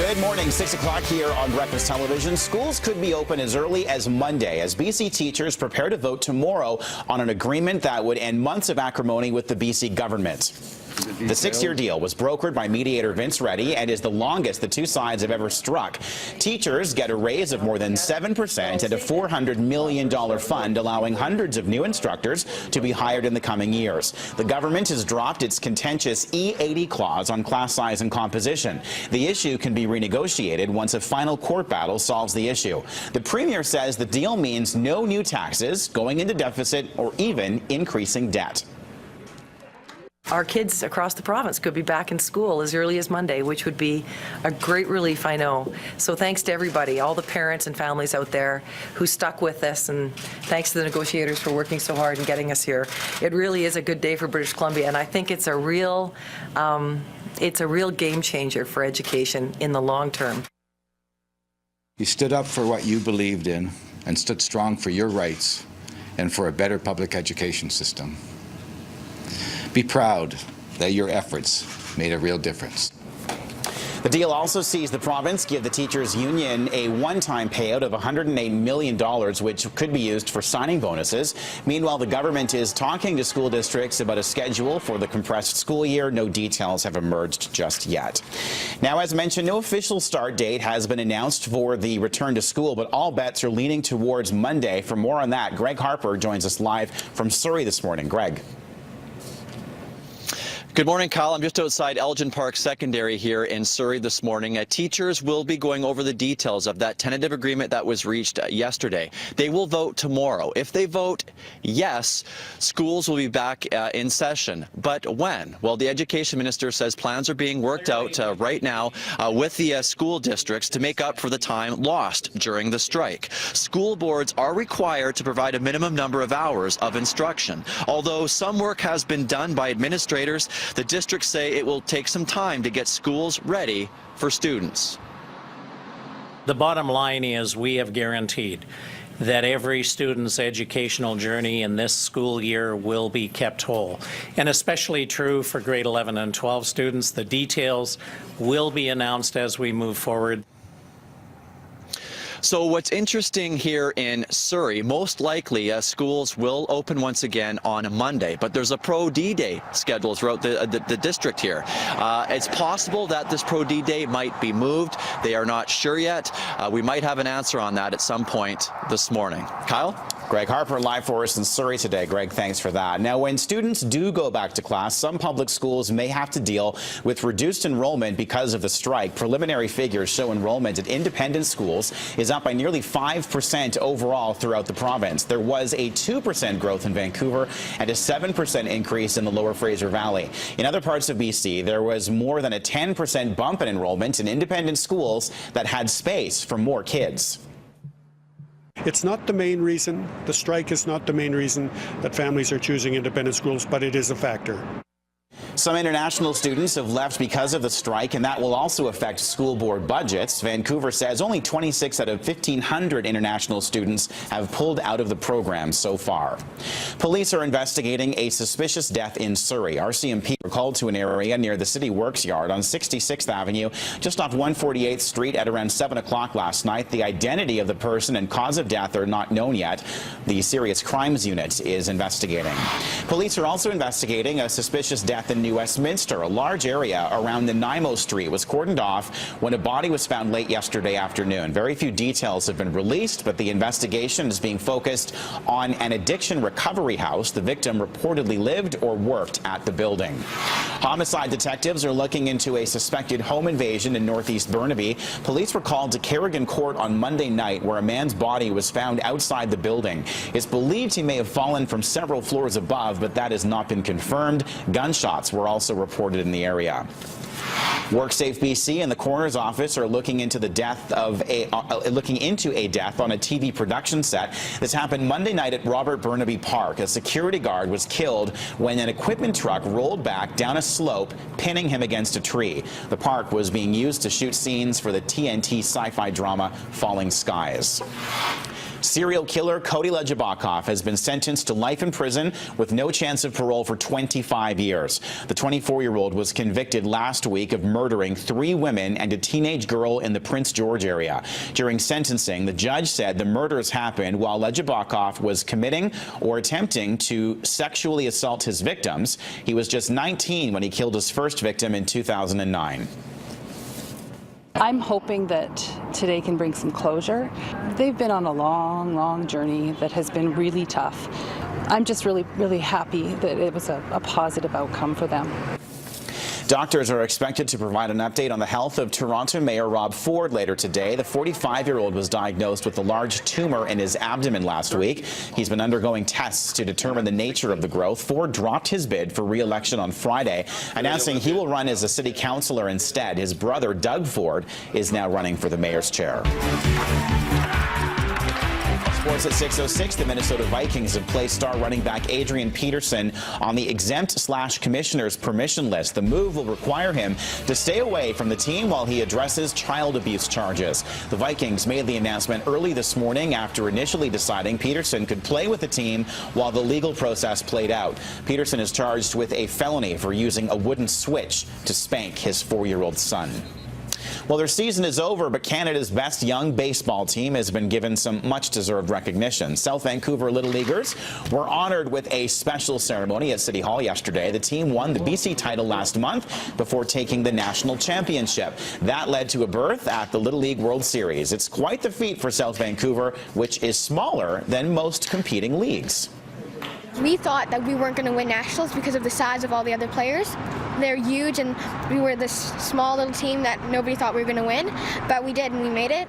Good morning, 6 o'clock here on Breakfast Television. Schools could be open as early as Monday as BC teachers prepare to vote tomorrow on an agreement that would end months of acrimony with the BC government. The 6-year deal was brokered by mediator Vince Reddy and is the longest the two sides have ever struck. Teachers get a raise of more than 7% and a $400 million fund allowing hundreds of new instructors to be hired in the coming years. The government has dropped its contentious E80 clause on class size and composition. The issue can be renegotiated once a final court battle solves the issue. The Premier says the deal means no new taxes, going into deficit, or even increasing debt. Our kids across the province could be back in school as early as Monday, which would be a great relief, I know. So thanks to everybody, all the parents and families out there who stuck with us, and thanks to the negotiators for working so hard and getting us here. It really is a good day for British Columbia, and I think it's a real game changer for education in the long term. You stood up for what you believed in and stood strong for your rights and for a better public education system. Be proud that your efforts made a real difference. The deal also sees the province give the teachers' union a one-time payout of $108 million, which could be used for signing bonuses. Meanwhile, the government is talking to school districts about a schedule for the compressed school year. No details have emerged just yet. Now, as mentioned, no official start date has been announced for the return to school, but all bets are leaning towards Monday. For more on that, Greg Harper joins us live from Surrey this morning. Greg. Good morning, Kyle. I'm just outside Elgin Park Secondary here in Surrey this morning. Teachers will be going over the details of that tentative agreement that was reached yesterday. They will vote tomorrow. If they vote yes, schools will be back in session. But when? Well, the Education Minister says plans are being worked out right now with the school districts to make up for the time lost during the strike. School boards are required to provide a minimum number of hours of instruction. Although some work has been done by administrators, the districts say it will take some time to get schools ready for students. The bottom line is we have guaranteed that every student's educational journey in this school year will be kept whole. And especially true for grade 11 and 12 students. The details will be announced as we move forward. So what's interesting here in Surrey, most likely schools will open once again on Monday, but there's a Pro-D Day scheduled throughout the district here. It's possible that this Pro-D Day might be moved. They are not sure yet. We might have an answer on that at some point this morning. Kyle? Greg Harper live for us in Surrey today. Greg, thanks for that. Now, when students do go back to class, some public schools may have to deal with reduced enrollment because of the strike. Preliminary figures show enrollment at independent schools is up by nearly 5% overall throughout the province. There was a 2% growth in Vancouver and a 7% increase in the Lower Fraser Valley. In other parts of BC, there was more than a 10% bump in enrollment in independent schools that had space for more kids. It's not the main reason. The strike is not the main reason that families are choosing independent schools, but it is a factor. Some international students have left because of the strike, and that will also affect school board budgets. Vancouver says only 26 out of 1,500 international students have pulled out of the program so far. Police are investigating a suspicious death in Surrey. RCMP were called to an area near the City Works Yard on 66th Avenue, just off 148th Street at around 7 o'clock last night. The identity of the person and cause of death are not known yet. The Serious Crimes Unit is investigating. Police are also investigating a suspicious death in New Westminster. A large area around Nanaimo Street was cordoned off when a body was found late yesterday afternoon. Very few details have been released, but the investigation is being focused on an addiction recovery house. The victim reportedly lived or worked at the building. Homicide detectives are looking into a suspected home invasion in northeast Burnaby. Police were called to Carrigan Court on Monday night, where a man's body was found outside the building. It's believed he may have fallen from several floors above, but that has not been confirmed. Gunshots were also reported in the area. WorkSafe BC and the coroner's office are looking into a death on a TV production set. This happened Monday night at Robert Burnaby Park. A security guard was killed when an equipment truck rolled back down a slope, pinning him against a tree. The park was being used to shoot scenes for the TNT sci-fi drama Falling Skies. Serial killer Cody Lejabakov has been sentenced to life in prison with no chance of parole for 25 years. The 24-year-old was convicted last week of murdering 3 women and a teenage girl in the Prince George area. During sentencing, the judge said the murders happened while Lejabakov was committing or attempting to sexually assault his victims. He was just 19 when he killed his first victim in 2009. I'm hoping that today can bring some closure. They've been on a long, long journey that has been really tough. I'm just really, really happy that it was a positive outcome for them. Doctors are expected to provide an update on the health of Toronto Mayor Rob Ford later today. The 45-year-old was diagnosed with a large tumor in his abdomen last week. He's been undergoing tests to determine the nature of the growth. Ford dropped his bid for re-election on Friday, announcing he will run as a city councillor instead. His brother, Doug Ford, is now running for the mayor's chair. Sports at 6:06, the Minnesota Vikings have placed star running back Adrian Peterson on the exempt/commissioner's permission list. The move will require him to stay away from the team while he addresses child abuse charges. The Vikings made the announcement early this morning after initially deciding Peterson could play with the team while the legal process played out. Peterson is charged with a felony for using a wooden switch to spank his 4-year-old son. Well, their season is over, but Canada's best young baseball team has been given some much-deserved recognition. South Vancouver Little Leaguers were honored with a special ceremony at City Hall yesterday. The team won the BC title last month before taking the national championship. That led to a berth at the Little League World Series. It's quite the feat for South Vancouver, which is smaller than most competing leagues. We thought that we weren't going to win nationals because of the size of all the other players. They're huge, and we were this small little team that nobody thought we were going to win, but we did, and we made it.